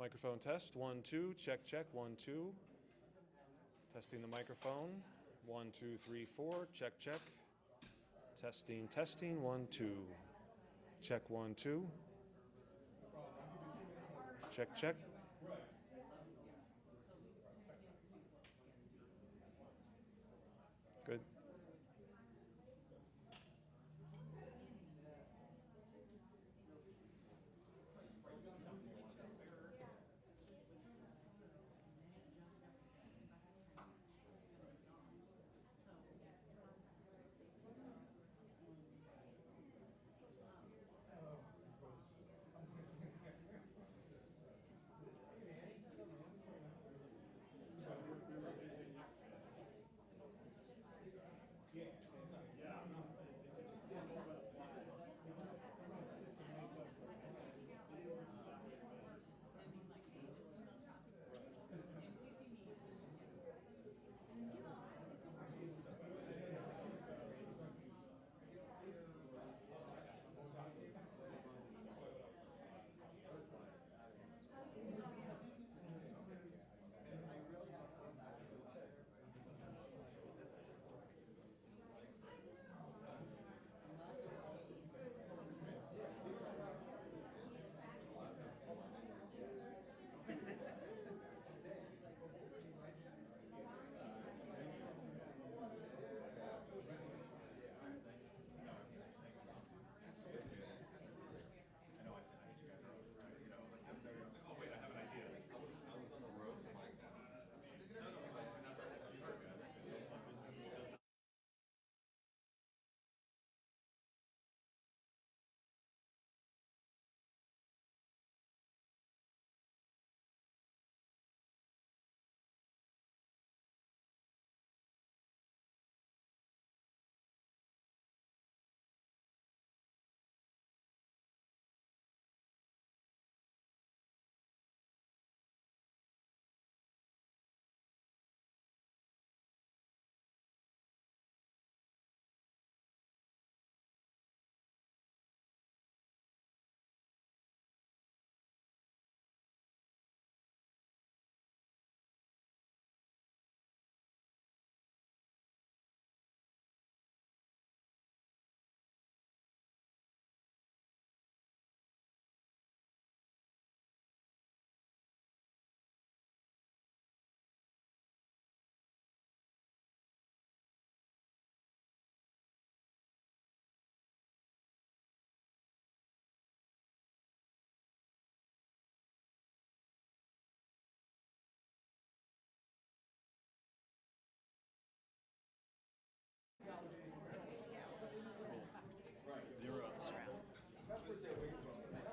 Microphone test, 1, 2, check, check, 1, 2. Testing the microphone, 1, 2, 3, 4, check, check. Testing, testing, 1, 2. Check, 1, 2. Check, check. Good.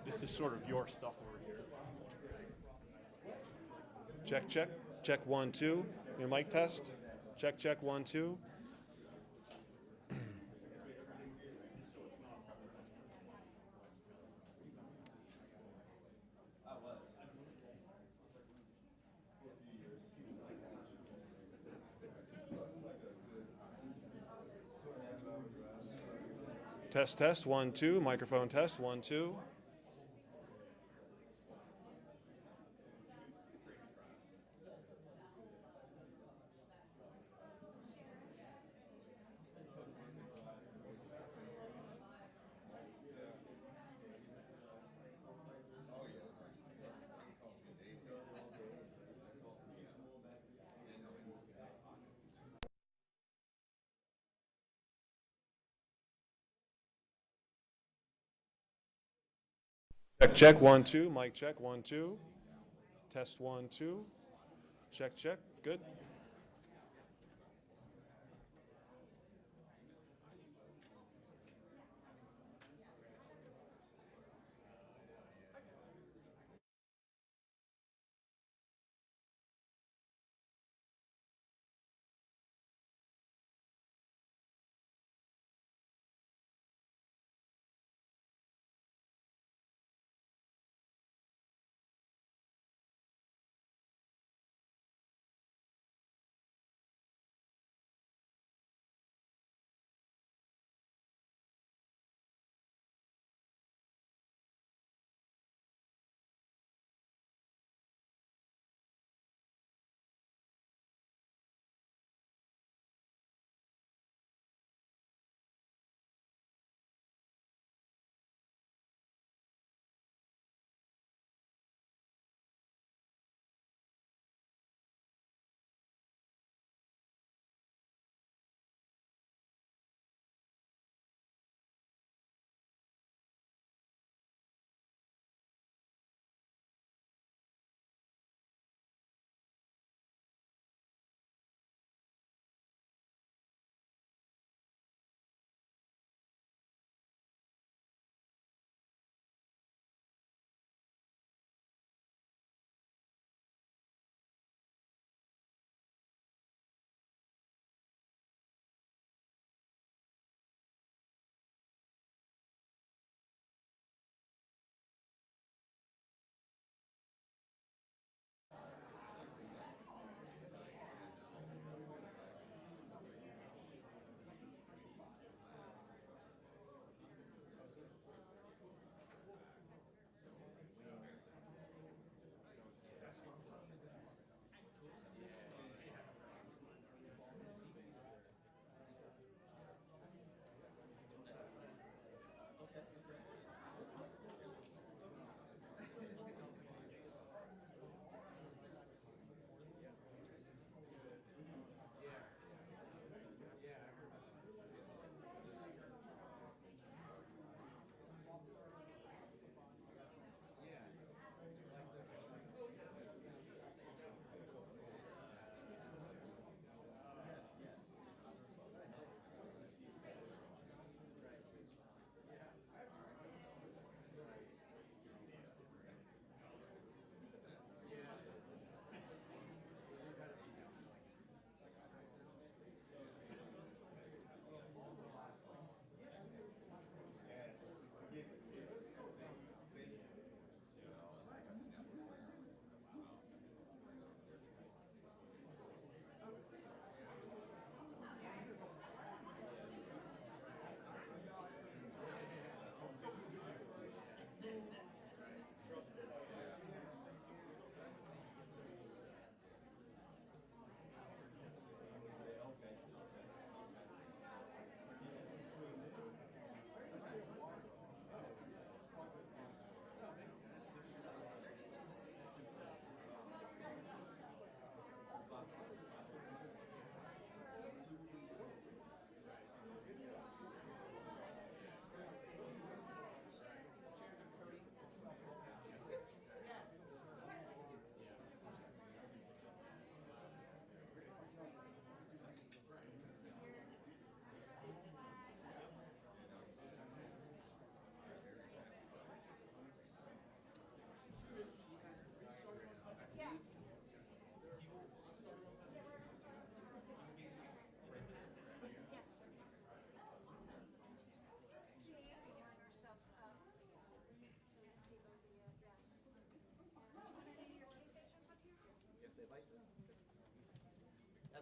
This is sort of your stuff over here. Check, check. Check, 1, 2. Your mic test. Check, check, 1, 2. Test, test, 1, 2. Microphone test, 1, 2. Check, check, 1, 2. Mic check, 1, 2. Test, 1, 2. Check, check. Good.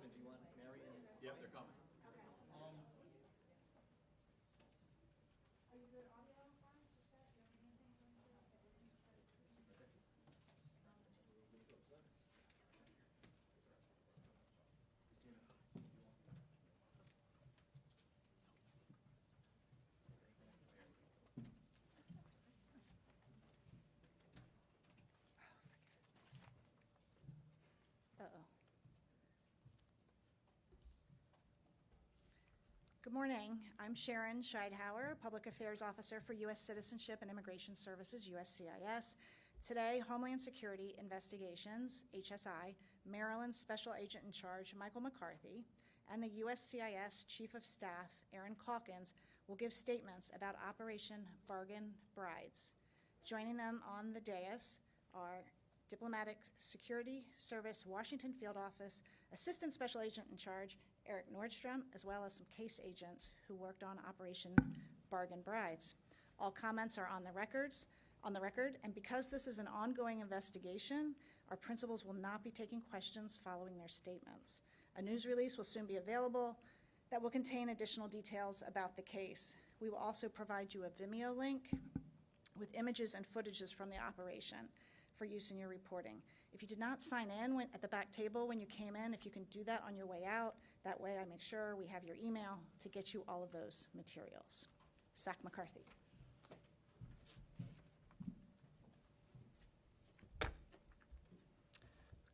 Kevin, do you want Mary and? Yep, they're coming. Good morning. I'm Sharon Scheidhauer, Public Affairs Officer for U.S. Citizenship and Immigration Services, USCIS. Today, Homeland Security Investigations, HSI, Maryland Special Agent in Charge, Michael McCarthy, and the USCIS Chief of Staff, Aaron Calkins, will give statements about Operation Bargain Brides. Joining them on the dais are Diplomatic Security Service Washington Field Office Assistant Special Agent in Charge, Eric Nordstrom, as well as some case agents who worked on Operation Bargain Brides. All comments are on the record, and because this is an ongoing investigation, our principals will not be taking questions following their statements. A news release will soon be available that will contain additional details about the case. We will also provide you a Vimeo link with images and footages from the operation for use in your reporting. If you did not sign in at the back table when you came in, if you can do that on your way out, that way I make sure we have your email to get you all of those materials. Zach McCarthy.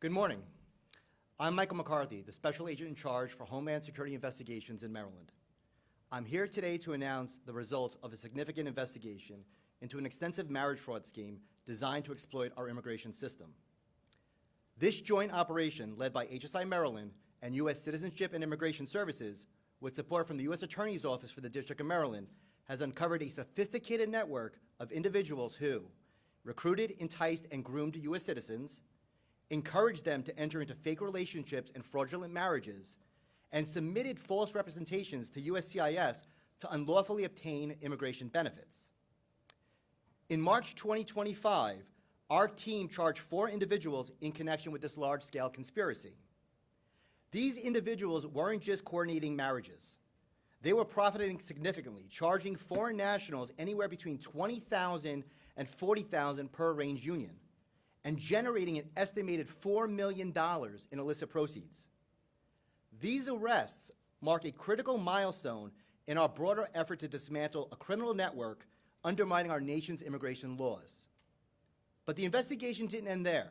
Good morning. I'm Michael McCarthy, the Special Agent in Charge for Homeland Security Investigations in Maryland. I'm here today to announce the result of a significant investigation into an extensive marriage fraud scheme designed to exploit our immigration system. This joint operation, led by HSI Maryland and U.S. Citizenship and Immigration Services, with support from the U.S. Attorney's Office for the District of Maryland, has uncovered a sophisticated network of individuals who recruited, enticed, and groomed U.S. citizens, encouraged them to enter into fake relationships and fraudulent marriages, and submitted false representations to USCIS to unlawfully obtain immigration benefits. In March 2025, our team charged 4 individuals in connection with this large-scale conspiracy. These individuals weren't just coordinating marriages. They were profiting significantly, charging foreign nationals anywhere between $20,000 and $40,000 per arranged union, and generating an estimated $4 million in illicit proceeds. These arrests mark a critical milestone in our broader effort to dismantle a criminal network undermining our nation's immigration laws. But the investigation didn't end there.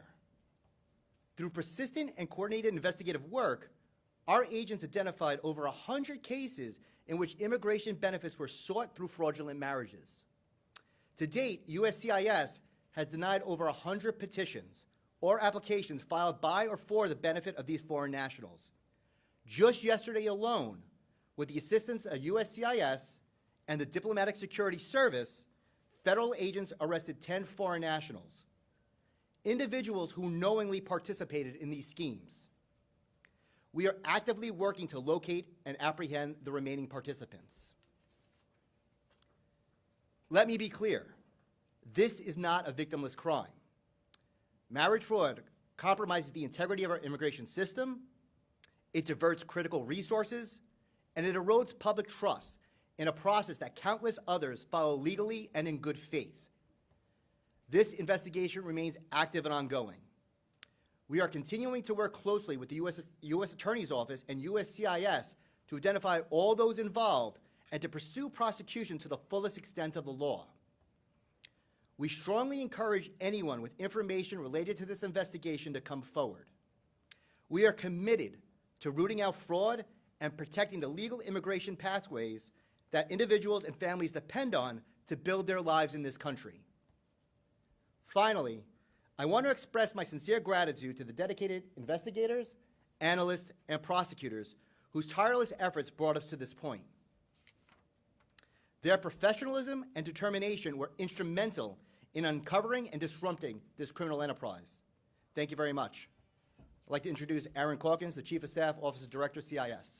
Through persistent and coordinated investigative work, our agents identified over 100 cases in which immigration benefits were sought through fraudulent marriages. To date, USCIS has denied over 100 petitions or applications filed by or for the benefit of these foreign nationals. Just yesterday alone, with the assistance of USCIS and the Diplomatic Security Service, federal agents arrested 10 foreign nationals, individuals who knowingly participated in these schemes. We are actively working to locate and apprehend the remaining participants. Let me be clear, this is not a victimless crime. Marriage fraud compromises the integrity of our immigration system, it diverts critical resources, and it erodes public trust in a process that countless others follow legally and in good faith. This investigation remains active and ongoing. We are continuing to work closely with the U.S. Attorney's Office and USCIS to identify all those involved and to pursue prosecution to the fullest extent of the law. We strongly encourage anyone with information related to this investigation to come forward. We are committed to rooting out fraud and protecting the legal immigration pathways that individuals and families depend on to build their lives in this country. Finally, I want to express my sincere gratitude to the dedicated investigators, analysts, and prosecutors whose tireless efforts brought us to this point. Their professionalism and determination were instrumental in uncovering and disrupting this criminal enterprise. Thank you very much. I'd like to introduce Aaron Calkins, the Chief of Staff, Office Director, CIS.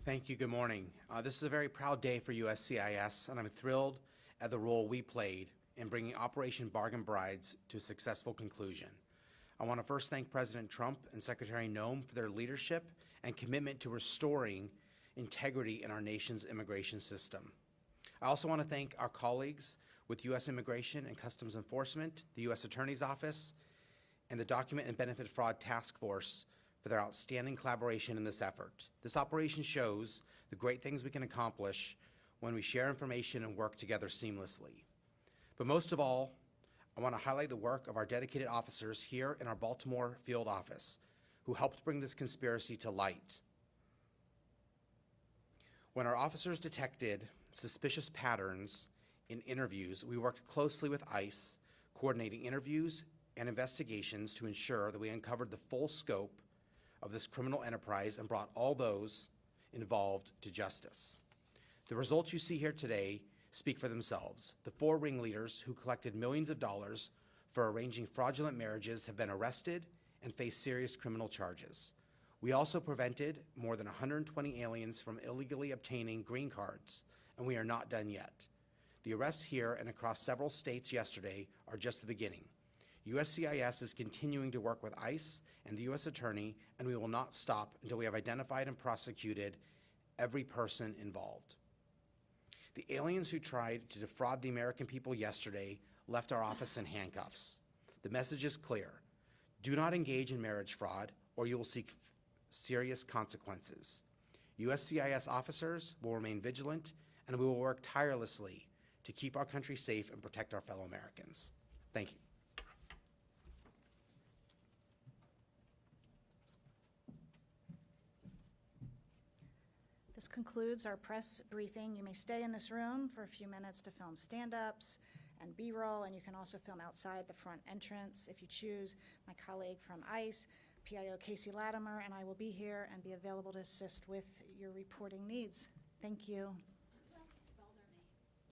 Thank you. Good morning. This is a very proud day for USCIS, and I'm thrilled at the role we played in bringing Operation Bargain Brides to a successful conclusion. I want to first thank President Trump and Secretary Noem for their leadership and commitment to restoring integrity in our nation's immigration system. I also want to thank our colleagues with U.S. Immigration and Customs Enforcement, the U.S. Attorney's Office, and the Document and Benefit Fraud Task Force for their outstanding collaboration in this effort. This operation shows the great things we can accomplish when we share information and work together seamlessly. But most of all, I want to highlight the work of our dedicated officers here in our Baltimore field office who helped bring this conspiracy to light. When our officers detected suspicious patterns in interviews, we worked closely with ICE, coordinating interviews and investigations to ensure that we uncovered the full scope of this criminal enterprise and brought all those involved to justice. The results you see here today speak for themselves. The 4 ringleaders who collected millions of dollars for arranging fraudulent marriages have been arrested and face serious criminal charges. We also prevented more than 120 aliens from illegally obtaining green cards, and we are not done yet. The arrests here and across several states yesterday are just the beginning. USCIS is continuing to work with ICE and the U.S. Attorney, and we will not stop until we have identified and prosecuted every person involved. The aliens who tried to defraud the American people yesterday left our office in handcuffs. The message is clear. Do not engage in marriage fraud, or you will seek serious consequences. USCIS officers will remain vigilant, and we will work tirelessly to keep our country safe and protect our fellow Americans. Thank you. This concludes our press briefing. You may stay in this room for a few minutes to film stand-ups and B-roll, and you can also film outside the front entrance if you choose. My colleague from ICE, PIO Casey Latimer, and I will be here and be available to assist with your reporting needs. Thank you.